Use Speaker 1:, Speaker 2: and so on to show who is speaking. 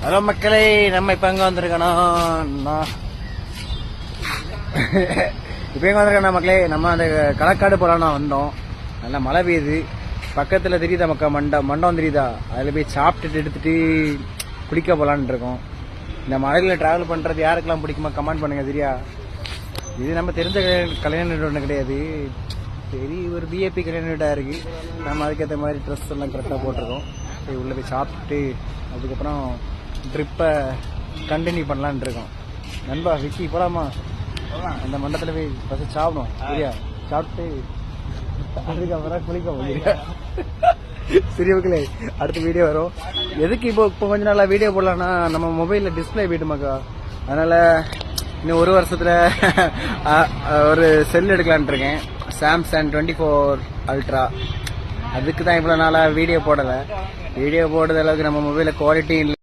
Speaker 1: Hello மக்களே, நம்ம இப்ப எங்க வந்திருக்கோம்? இப்ப எங்க வந்திருக்கோம் மக்களே? நம்ம அந்த களக்காடு போலாம் வந்தோம். நல்லா மழை பெய்யுது. பக்கத்துல தெரியுதா மக்கா மண்டபம் தெரியுதா? அதுல போய் சாப்பிட்டுட்டு எடுத்துட்டு குளிக்க போலான்னு இருக்கோம். இந்த மழையில டிராவல் பண்றது யாருக்கெல்லாம் பிடிக்குமா கமெண்ட் பண்ணுங்க. சரியா? இது நம்ம தெரிஞ்ச கல்யாண வீடு கிடையாது. சரி, ஒரு பிஏபி கல்யாண வீடா இருக்கு. நம்ம அதுக்கேற்ற மாதிரி ட்ரெஸ் எல்லாம் கரெக்டாக போட்டிருக்கோம். உள்ள போய் சாப்பிட்டுட்டு அதுக்கப்புறம் ட்ரிப்பை கண்டினியூ பண்ணலான் இருக்கோம். நண்பா விக்கி போலாமா? அந்த மண்டபத்தில் போய் ஃபஸ்ட்டு சாப்பிடும். சரியா? சாப்பிட்டு அதுக்கப்புறம் குளிக்க முடியும். சரி மக்களே, அடுத்த வீடியோ வரும். எதுக்கு இப்போ கொஞ்ச நாளா வீடியோ போடலான்னா நம்ம மொபைலில் டிஸ்பிளே போயிட்டுமாக்கா. அதனால இன்னும் ஒரு வருஷத்துல ஒரு செல் எடுக்கலான் இருக்கேன். Samsung 24 ultra. அதுக்கு தான் இவ்வளோ நாளாக வீடியோ போடலை. வீடியோ போடுற அளவுக்கு நம்ம மொபைலில் குவாலிட்டி இல்லை.